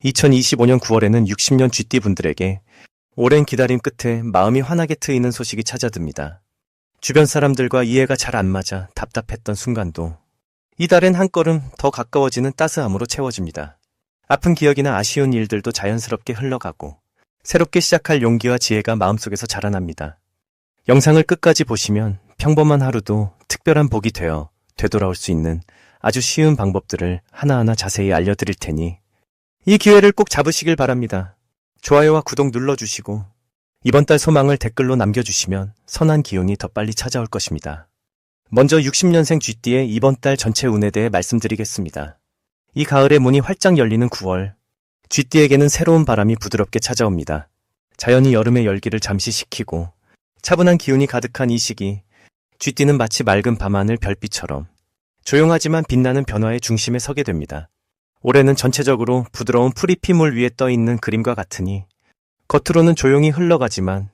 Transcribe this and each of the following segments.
2025년 9월에는 60년 쥐띠 분들에게 오랜 기다림 끝에 마음이 환하게 트이는 소식이 찾아듭니다. 주변 사람들과 이해가 잘 안 맞아 답답했던 순간도 이달엔 한 걸음 더 가까워지는 따스함으로 채워집니다. 아픈 기억이나 아쉬운 일들도 자연스럽게 흘러가고 새롭게 시작할 용기와 지혜가 마음속에서 자라납니다. 영상을 끝까지 보시면 평범한 하루도 특별한 복이 되어 되돌아올 수 있는 아주 쉬운 방법들을 하나하나 자세히 알려드릴 테니 이 기회를 꼭 잡으시길 바랍니다. 좋아요와 구독 눌러주시고 이번 달 소망을 댓글로 남겨주시면 선한 기운이 더 빨리 찾아올 것입니다. 먼저 60년생 쥐띠의 이번 달 전체 운에 대해 말씀드리겠습니다. 이 가을의 문이 활짝 열리는 9월, 쥐띠에게는 새로운 바람이 부드럽게 찾아옵니다. 자연이 여름의 열기를 잠시 식히고 차분한 기운이 가득한 이 시기, 쥐띠는 마치 맑은 밤하늘 별빛처럼 조용하지만 빛나는 변화의 중심에 서게 됩니다. 올해는 전체적으로 부드러운 프리피물 위에 떠있는 그림과 같으니 겉으로는 조용히 흘러가지만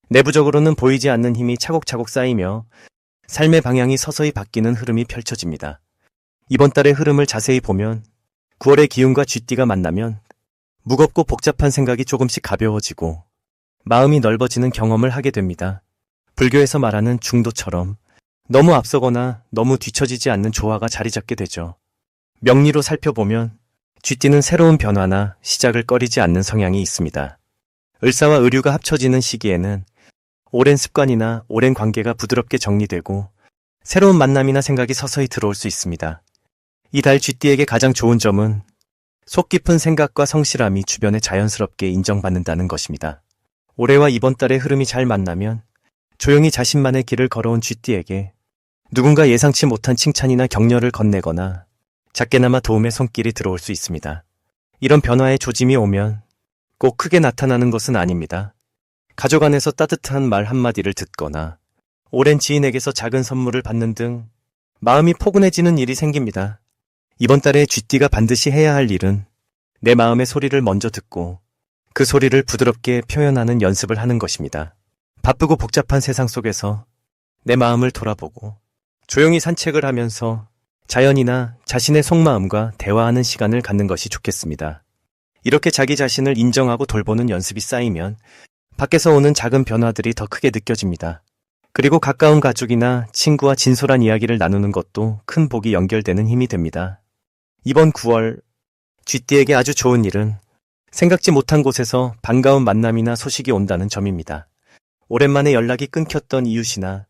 내부적으로는 보이지 않는 힘이 차곡차곡 쌓이며 삶의 방향이 서서히 바뀌는 흐름이 펼쳐집니다. 이번 달의 흐름을 자세히 보면 9월의 기운과 쥐띠가 만나면 무겁고 복잡한 생각이 조금씩 가벼워지고 마음이 넓어지는 경험을 하게 됩니다. 불교에서 말하는 중도처럼 너무 앞서거나 너무 뒤처지지 않는 조화가 자리 잡게 되죠. 명리로 살펴보면 쥐띠는 새로운 변화나 시작을 꺼리지 않는 성향이 있습니다. 을사와 을유가 합쳐지는 시기에는 오랜 습관이나 오랜 관계가 부드럽게 정리되고 새로운 만남이나 생각이 서서히 들어올 수 있습니다. 이 달 쥐띠에게 가장 좋은 점은 속 깊은 생각과 성실함이 주변에 자연스럽게 인정받는다는 것입니다. 올해와 이번 달의 흐름이 잘 만나면 조용히 자신만의 길을 걸어온 쥐띠에게 누군가 예상치 못한 칭찬이나 격려를 건네거나 작게나마 도움의 손길이 들어올 수 있습니다. 이런 변화의 조짐이 오면 꼭 크게 나타나는 것은 아닙니다. 가족 안에서 따뜻한 말 한마디를 듣거나 오랜 지인에게서 작은 선물을 받는 등 마음이 포근해지는 일이 생깁니다. 이번 달에 쥐띠가 반드시 해야 할 일은 내 마음의 소리를 먼저 듣고 그 소리를 부드럽게 표현하는 연습을 하는 것입니다. 바쁘고 복잡한 세상 속에서 내 마음을 돌아보고 조용히 산책을 하면서 자연이나 자신의 속마음과 대화하는 시간을 갖는 것이 좋겠습니다. 이렇게 자기 자신을 인정하고 돌보는 연습이 쌓이면 밖에서 오는 작은 변화들이 더 크게 느껴집니다. 그리고 가까운 가족이나 친구와 진솔한 이야기를 나누는 것도 큰 복이 연결되는 힘이 됩니다. 이번 9월, 쥐띠에게 아주 좋은 일은 생각지 못한 곳에서 반가운 만남이나 소식이 온다는 점입니다. 오랜만에 연락이 끊겼던 이웃이나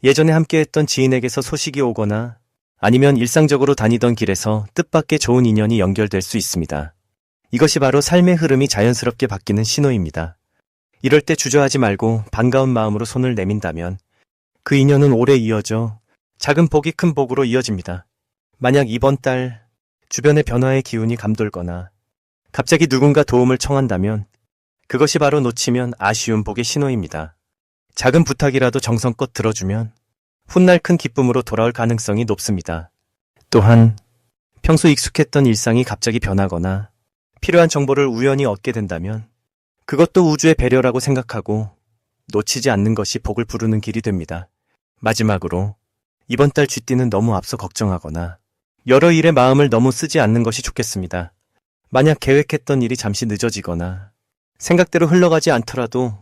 예전에 함께했던 지인에게서 소식이 오거나 아니면 일상적으로 다니던 길에서 뜻밖의 좋은 인연이 연결될 수 있습니다. 이것이 바로 삶의 흐름이 자연스럽게 바뀌는 신호입니다. 이럴 때 주저하지 말고 반가운 마음으로 손을 내민다면 그 인연은 오래 이어져 작은 복이 큰 복으로 이어집니다. 만약 이번 달 주변의 변화의 기운이 감돌거나 갑자기 누군가 도움을 청한다면 그것이 바로 놓치면 아쉬운 복의 신호입니다. 작은 부탁이라도 정성껏 들어주면 훗날 큰 기쁨으로 돌아올 가능성이 높습니다. 또한 평소 익숙했던 일상이 갑자기 변하거나 필요한 정보를 우연히 얻게 된다면 그것도 우주의 배려라고 생각하고 놓치지 않는 것이 복을 부르는 길이 됩니다. 마지막으로 이번 달 쥐띠는 너무 앞서 걱정하거나 여러 일에 마음을 너무 쓰지 않는 것이 좋겠습니다. 만약 계획했던 일이 잠시 늦어지거나 생각대로 흘러가지 않더라도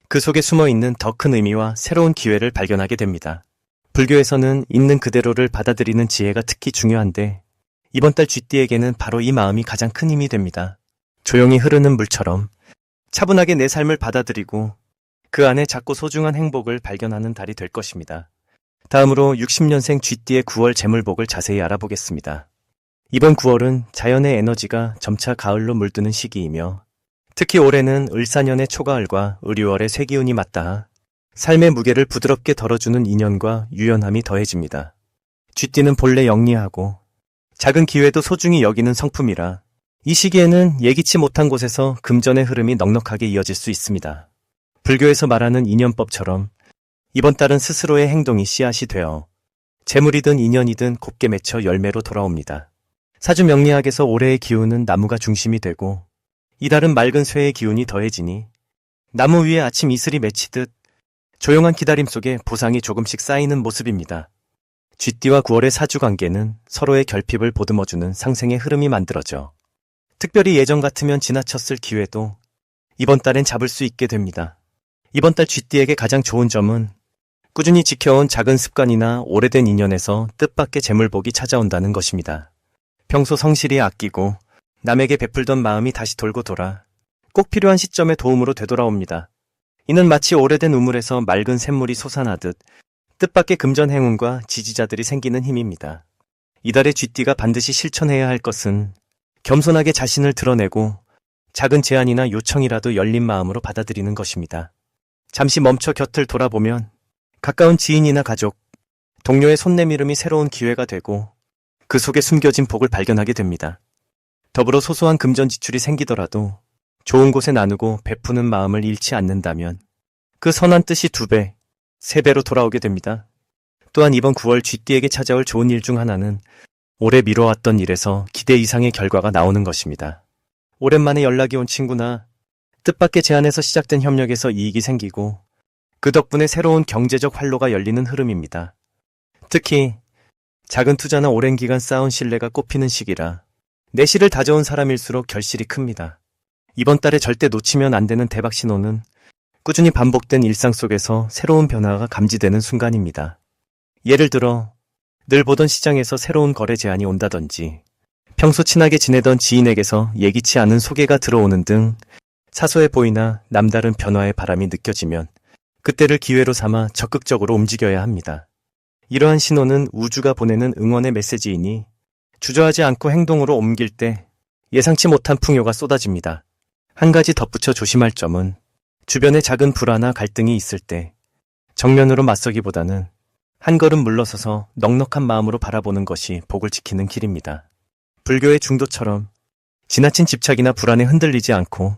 그 속에 숨어있는 더 큰 의미와 새로운 기회를 발견하게 됩니다. 불교에서는 있는 그대로를 받아들이는 지혜가 특히 중요한데 이번 달 쥐띠에게는 바로 이 마음이 가장 큰 힘이 됩니다. 조용히 흐르는 물처럼 차분하게 내 삶을 받아들이고 그 안에 작고 소중한 행복을 발견하는 달이 될 것입니다. 다음으로 60년생 쥐띠의 9월 재물복을 자세히 알아보겠습니다. 이번 9월은 자연의 에너지가 점차 가을로 물드는 시기이며 특히 올해는 을사년의 초가을과 을유월의 쇠기운이 맞닿아 삶의 무게를 부드럽게 덜어주는 인연과 유연함이 더해집니다. 쥐띠는 본래 영리하고 작은 기회도 소중히 여기는 성품이라 이 시기에는 예기치 못한 곳에서 금전의 흐름이 넉넉하게 이어질 수 있습니다. 불교에서 말하는 인연법처럼 이번 달은 스스로의 행동이 씨앗이 되어 재물이든 인연이든 곱게 맺혀 열매로 돌아옵니다. 사주명리학에서 올해의 기운은 나무가 중심이 되고 이달은 맑은 쇠의 기운이 더해지니 나무 위에 아침 이슬이 맺히듯 조용한 기다림 속에 보상이 조금씩 쌓이는 모습입니다. 쥐띠와 9월의 사주관계는 서로의 결핍을 보듬어주는 상생의 흐름이 만들어져 특별히 예전 같으면 지나쳤을 기회도 이번 달엔 잡을 수 있게 됩니다. 이번 달 쥐띠에게 가장 좋은 점은 꾸준히 지켜온 작은 습관이나 오래된 인연에서 뜻밖의 재물복이 찾아온다는 것입니다. 평소 성실히 아끼고 남에게 베풀던 마음이 다시 돌고 돌아 꼭 필요한 시점에 도움으로 되돌아옵니다. 이는 마치 오래된 우물에서 맑은 샘물이 솟아나듯 뜻밖의 금전 행운과 지지자들이 생기는 힘입니다. 이달의 쥐띠가 반드시 실천해야 할 것은 겸손하게 자신을 드러내고 작은 제안이나 요청이라도 열린 마음으로 받아들이는 것입니다. 잠시 멈춰 곁을 돌아보면 가까운 지인이나 가족, 동료의 손 내밀음이 새로운 기회가 되고 그 속에 숨겨진 복을 발견하게 됩니다. 더불어 소소한 금전 지출이 생기더라도 좋은 곳에 나누고 베푸는 마음을 잃지 않는다면 그 선한 뜻이 2배, 3배로 돌아오게 됩니다. 또한 이번 9월 쥐띠에게 찾아올 좋은 일 중 하나는 오래 미뤄왔던 일에서 기대 이상의 결과가 나오는 것입니다. 오랜만에 연락이 온 친구나 뜻밖의 제안에서 시작된 협력에서 이익이 생기고 그 덕분에 새로운 경제적 활로가 열리는 흐름입니다. 특히 작은 투자나 오랜 기간 쌓은 신뢰가 꼽히는 시기라 내실을 다져온 사람일수록 결실이 큽니다. 이번 달에 절대 놓치면 안 되는 대박 신호는 꾸준히 반복된 일상 속에서 새로운 변화가 감지되는 순간입니다. 예를 들어 늘 보던 시장에서 새로운 거래 제안이 온다든지 평소 친하게 지내던 지인에게서 예기치 않은 소개가 들어오는 등 사소해 보이나 남다른 변화의 바람이 느껴지면 그때를 기회로 삼아 적극적으로 움직여야 합니다. 이러한 신호는 우주가 보내는 응원의 메시지이니 주저하지 않고 행동으로 옮길 때 예상치 못한 풍요가 쏟아집니다. 한 가지 덧붙여 조심할 점은 주변에 작은 불화나 갈등이 있을 때 정면으로 맞서기보다는 한 걸음 물러서서 넉넉한 마음으로 바라보는 것이 복을 지키는 길입니다. 불교의 중도처럼 지나친 집착이나 불안에 흔들리지 않고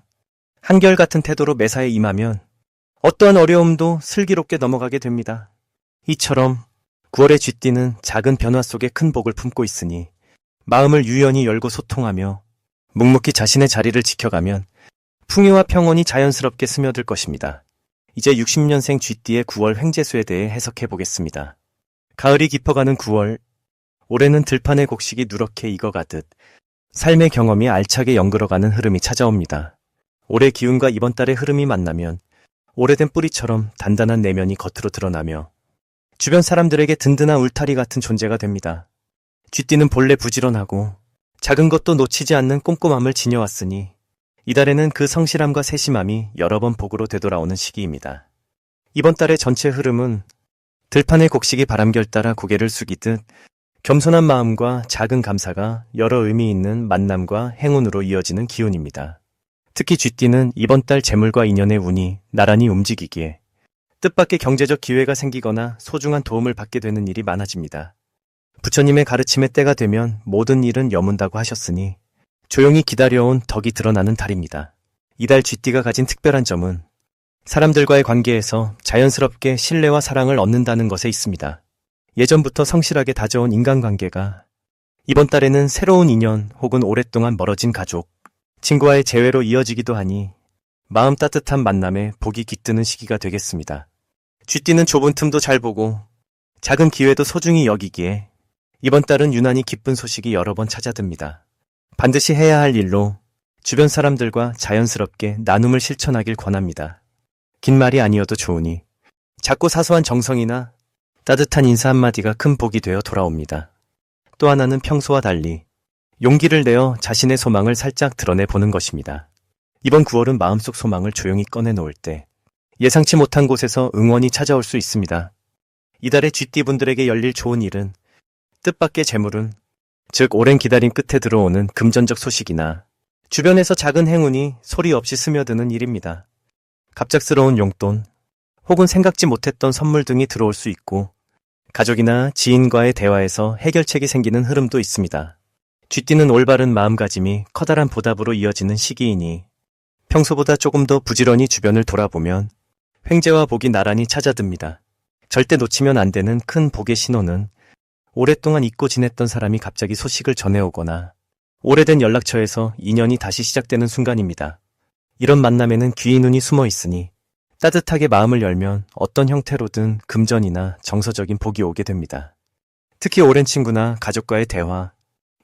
한결같은 태도로 매사에 임하면 어떠한 어려움도 슬기롭게 넘어가게 됩니다. 이처럼 9월의 쥐띠는 작은 변화 속에 큰 복을 품고 있으니 마음을 유연히 열고 소통하며 묵묵히 자신의 자리를 지켜가면 풍요와 평온이 자연스럽게 스며들 것입니다. 이제 60년생 쥐띠의 9월 횡재수에 대해 해석해 보겠습니다. 가을이 깊어가는 9월, 올해는 들판의 곡식이 누렇게 익어가듯 삶의 경험이 알차게 연그러가는 흐름이 찾아옵니다. 올해 기운과 이번 달의 흐름이 만나면 오래된 뿌리처럼 단단한 내면이 겉으로 드러나며 주변 사람들에게 든든한 울타리 같은 존재가 됩니다. 쥐띠는 본래 부지런하고 작은 것도 놓치지 않는 꼼꼼함을 지녀왔으니 이달에는 그 성실함과 세심함이 여러 번 복으로 되돌아오는 시기입니다. 이번 달의 전체 흐름은 들판의 곡식이 바람결 따라 고개를 숙이듯 겸손한 마음과 작은 감사가 여러 의미 있는 만남과 행운으로 이어지는 기운입니다. 특히 쥐띠는 이번 달 재물과 인연의 운이 나란히 움직이기에 뜻밖의 경제적 기회가 생기거나 소중한 도움을 받게 되는 일이 많아집니다. 부처님의 가르침의 때가 되면 모든 일은 여문다고 하셨으니 조용히 기다려온 덕이 드러나는 달입니다. 이달 쥐띠가 가진 특별한 점은 사람들과의 관계에서 자연스럽게 신뢰와 사랑을 얻는다는 것에 있습니다. 예전부터 성실하게 다져온 인간관계가 이번 달에는 새로운 인연 혹은 오랫동안 멀어진 가족, 친구와의 재회로 이어지기도 하니 마음 따뜻한 만남에 복이 깃드는 시기가 되겠습니다. 쥐띠는 좁은 틈도 잘 보고 작은 기회도 소중히 여기기에 이번 달은 유난히 기쁜 소식이 여러 번 찾아듭니다. 반드시 해야 할 일로 주변 사람들과 자연스럽게 나눔을 실천하길 권합니다. 긴 말이 아니어도 좋으니 작고 사소한 정성이나 따뜻한 인사 한마디가 큰 복이 되어 돌아옵니다. 또 하나는 평소와 달리 용기를 내어 자신의 소망을 살짝 드러내보는 것입니다. 이번 9월은 마음속 소망을 조용히 꺼내놓을 때 예상치 못한 곳에서 응원이 찾아올 수 있습니다. 이달의 쥐띠분들에게 열릴 좋은 일은 뜻밖의 재물은, 즉 오랜 기다림 끝에 들어오는 금전적 소식이나 주변에서 작은 행운이 소리 없이 스며드는 일입니다. 갑작스러운 용돈 혹은 생각지 못했던 선물 등이 들어올 수 있고 가족이나 지인과의 대화에서 해결책이 생기는 흐름도 있습니다. 쥐띠는 올바른 마음가짐이 커다란 보답으로 이어지는 시기이니 평소보다 조금 더 부지런히 주변을 돌아보면 횡재와 복이 나란히 찾아듭니다. 절대 놓치면 안 되는 큰 복의 신호는 오랫동안 잊고 지냈던 사람이 갑자기 소식을 전해오거나 오래된 연락처에서 인연이 다시 시작되는 순간입니다. 이런 만남에는 귀인 운이 숨어 있으니 따뜻하게 마음을 열면 어떤 형태로든 금전이나 정서적인 복이 오게 됩니다. 특히 오랜 친구나 가족과의 대화,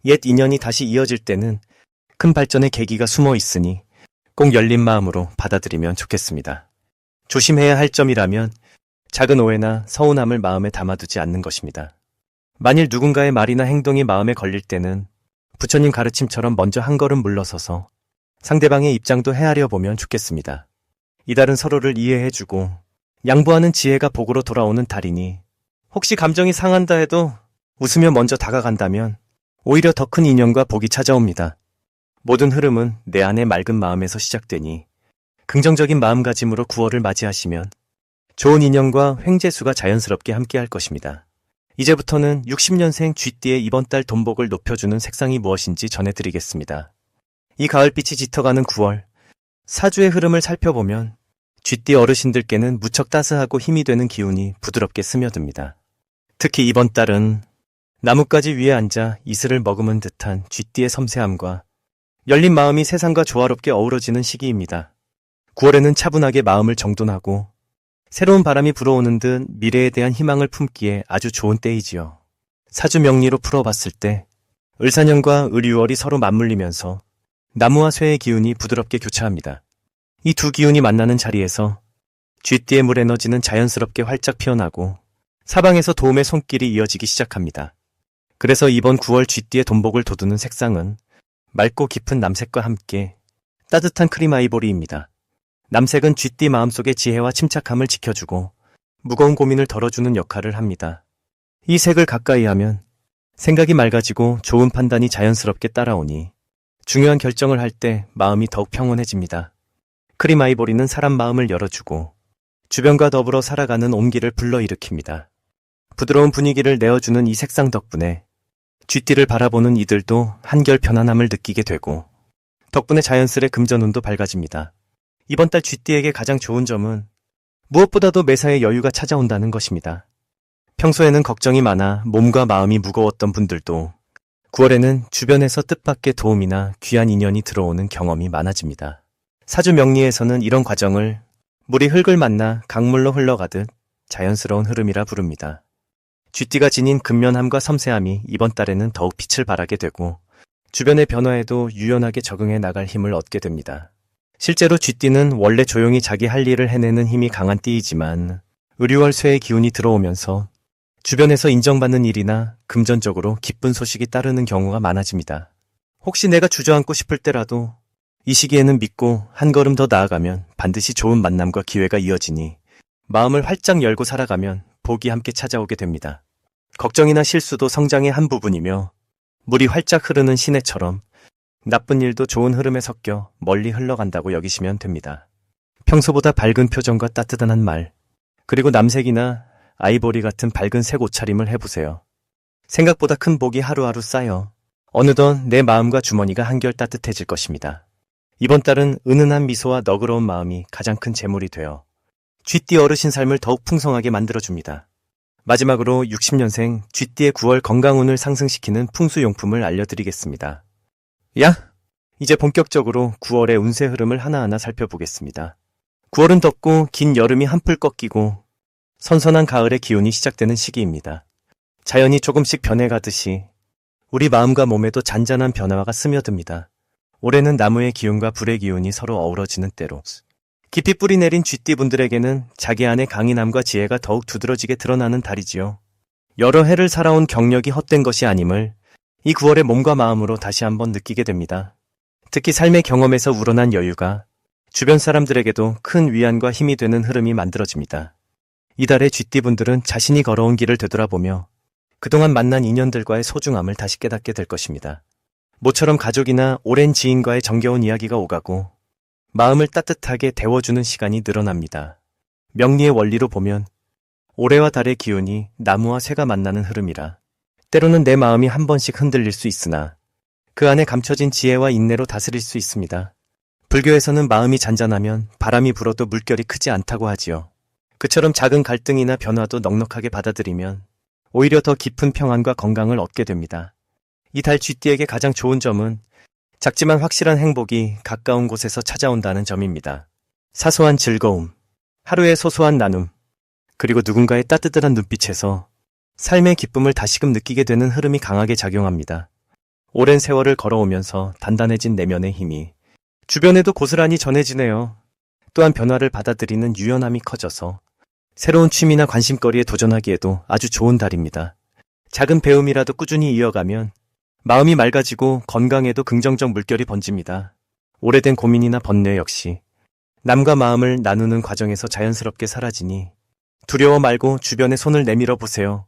옛 인연이 다시 이어질 때는 큰 발전의 계기가 숨어 있으니 꼭 열린 마음으로 받아들이면 좋겠습니다. 조심해야 할 점이라면 작은 오해나 서운함을 마음에 담아두지 않는 것입니다. 만일 누군가의 말이나 행동이 마음에 걸릴 때는 부처님 가르침처럼 먼저 한 걸음 물러서서 상대방의 입장도 헤아려 보면 좋겠습니다. 이달은 서로를 이해해주고 양보하는 지혜가 복으로 돌아오는 달이니 혹시 감정이 상한다 해도 웃으며 먼저 다가간다면 오히려 더 큰 인연과 복이 찾아옵니다. 모든 흐름은 내 안의 맑은 마음에서 시작되니 긍정적인 마음가짐으로 9월을 맞이하시면 좋은 인연과 횡재수가 자연스럽게 함께할 것입니다. 이제부터는 60년생 쥐띠의 이번 달 돈복을 높여주는 색상이 무엇인지 전해드리겠습니다. 이 가을빛이 짙어가는 9월, 사주의 흐름을 살펴보면 쥐띠 어르신들께는 무척 따스하고 힘이 되는 기운이 부드럽게 스며듭니다. 특히 이번 달은 나뭇가지 위에 앉아 이슬을 머금은 듯한 쥐띠의 섬세함과 열린 마음이 세상과 조화롭게 어우러지는 시기입니다. 9월에는 차분하게 마음을 정돈하고 새로운 바람이 불어오는 듯 미래에 대한 희망을 품기에 아주 좋은 때이지요. 사주 명리로 풀어봤을 때 을사년과 을유월이 서로 맞물리면서 나무와 쇠의 기운이 부드럽게 교차합니다. 이 두 기운이 만나는 자리에서 쥐띠의 물 에너지는 자연스럽게 활짝 피어나고 사방에서 도움의 손길이 이어지기 시작합니다. 그래서 이번 9월 쥐띠의 돈복을 돋우는 색상은 맑고 깊은 남색과 함께 따뜻한 크림 아이보리입니다. 남색은 쥐띠 마음속의 지혜와 침착함을 지켜주고 무거운 고민을 덜어주는 역할을 합니다. 이 색을 가까이 하면 생각이 맑아지고 좋은 판단이 자연스럽게 따라오니 중요한 결정을 할 때 마음이 더욱 평온해집니다. 크림 아이보리는 사람 마음을 열어주고 주변과 더불어 살아가는 온기를 불러일으킵니다. 부드러운 분위기를 내어주는 이 색상 덕분에 쥐띠를 바라보는 이들도 한결 편안함을 느끼게 되고 덕분에 자연스레 금전운도 밝아집니다. 이번 달 쥐띠에게 가장 좋은 점은 무엇보다도 매사에 여유가 찾아온다는 것입니다. 평소에는 걱정이 많아 몸과 마음이 무거웠던 분들도 9월에는 주변에서 뜻밖의 도움이나 귀한 인연이 들어오는 경험이 많아집니다. 사주 명리에서는 이런 과정을 물이 흙을 만나 강물로 흘러가듯 자연스러운 흐름이라 부릅니다. 쥐띠가 지닌 근면함과 섬세함이 이번 달에는 더욱 빛을 발하게 되고 주변의 변화에도 유연하게 적응해 나갈 힘을 얻게 됩니다. 실제로 쥐띠는 원래 조용히 자기 할 일을 해내는 힘이 강한 띠이지만 을유월쇠의 기운이 들어오면서 주변에서 인정받는 일이나 금전적으로 기쁜 소식이 따르는 경우가 많아집니다. 혹시 내가 주저앉고 싶을 때라도 이 시기에는 믿고 한 걸음 더 나아가면 반드시 좋은 만남과 기회가 이어지니 마음을 활짝 열고 살아가면 복이 함께 찾아오게 됩니다. 걱정이나 실수도 성장의 한 부분이며 물이 활짝 흐르는 시내처럼 나쁜 일도 좋은 흐름에 섞여 멀리 흘러간다고 여기시면 됩니다. 평소보다 밝은 표정과 따뜻한 말, 그리고 남색이나 아이보리 같은 밝은 색 옷차림을 해보세요. 생각보다 큰 복이 하루하루 쌓여 어느덧 내 마음과 주머니가 한결 따뜻해질 것입니다. 이번 달은 은은한 미소와 너그러운 마음이 가장 큰 재물이 되어 쥐띠 어르신 삶을 더욱 풍성하게 만들어줍니다. 마지막으로 60년생 쥐띠의 9월 건강운을 상승시키는 풍수용품을 알려드리겠습니다. 이제 본격적으로 9월의 운세 흐름을 하나하나 살펴보겠습니다. 9월은 덥고 긴 여름이 한풀 꺾이고 선선한 가을의 기운이 시작되는 시기입니다. 자연이 조금씩 변해가듯이 우리 마음과 몸에도 잔잔한 변화가 스며듭니다. 올해는 나무의 기운과 불의 기운이 서로 어우러지는 때로 깊이 뿌리 내린 쥐띠분들에게는 자기 안의 강인함과 지혜가 더욱 두드러지게 드러나는 달이지요. 여러 해를 살아온 경력이 헛된 것이 아님을 이 9월의 몸과 마음으로 다시 한번 느끼게 됩니다. 특히 삶의 경험에서 우러난 여유가 주변 사람들에게도 큰 위안과 힘이 되는 흐름이 만들어집니다. 이달의 쥐띠분들은 자신이 걸어온 길을 되돌아보며 그동안 만난 인연들과의 소중함을 다시 깨닫게 될 것입니다. 모처럼 가족이나 오랜 지인과의 정겨운 이야기가 오가고 마음을 따뜻하게 데워주는 시간이 늘어납니다. 명리의 원리로 보면 올해와 달의 기운이 나무와 쇠가 만나는 흐름이라 때로는 내 마음이 한 번씩 흔들릴 수 있으나 그 안에 감춰진 지혜와 인내로 다스릴 수 있습니다. 불교에서는 마음이 잔잔하면 바람이 불어도 물결이 크지 않다고 하지요. 그처럼 작은 갈등이나 변화도 넉넉하게 받아들이면 오히려 더 깊은 평안과 건강을 얻게 됩니다. 이 달 쥐띠에게 가장 좋은 점은 작지만 확실한 행복이 가까운 곳에서 찾아온다는 점입니다. 사소한 즐거움, 하루의 소소한 나눔, 그리고 누군가의 따뜻한 눈빛에서 삶의 기쁨을 다시금 느끼게 되는 흐름이 강하게 작용합니다. 오랜 세월을 걸어오면서 단단해진 내면의 힘이 주변에도 고스란히 전해지네요. 또한 변화를 받아들이는 유연함이 커져서 새로운 취미나 관심거리에 도전하기에도 아주 좋은 달입니다. 작은 배움이라도 꾸준히 이어가면 마음이 맑아지고 건강에도 긍정적 물결이 번집니다. 오래된 고민이나 번뇌 역시 남과 마음을 나누는 과정에서 자연스럽게 사라지니 두려워 말고 주변에 손을 내밀어 보세요.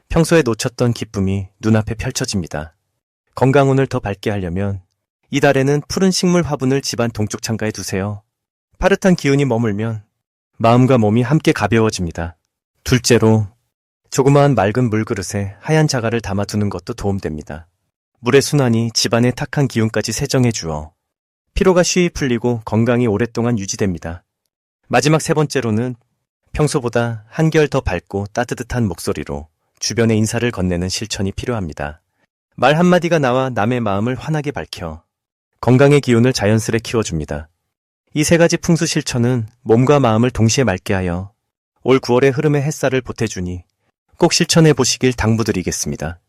평소에 놓쳤던 기쁨이 눈앞에 펼쳐집니다. 건강운을 더 밝게 하려면 이달에는 푸른 식물 화분을 집안 동쪽 창가에 두세요. 파릇한 기운이 머물면 마음과 몸이 함께 가벼워집니다. 둘째로, 조그마한 맑은 물그릇에 하얀 자갈을 담아두는 것도 도움됩니다. 물의 순환이 집안의 탁한 기운까지 세정해 주어 피로가 쉬이 풀리고 건강이 오랫동안 유지됩니다. 마지막 세 번째로는 평소보다 한결 더 밝고 따뜻한 목소리로 주변에 인사를 건네는 실천이 필요합니다. 말 한마디가 나와 남의 마음을 환하게 밝혀 건강의 기운을 자연스레 키워줍니다. 이 세 가지 풍수 실천은 몸과 마음을 동시에 맑게 하여 올 9월의 흐름에 햇살을 보태주니 꼭 실천해 보시길 당부드리겠습니다.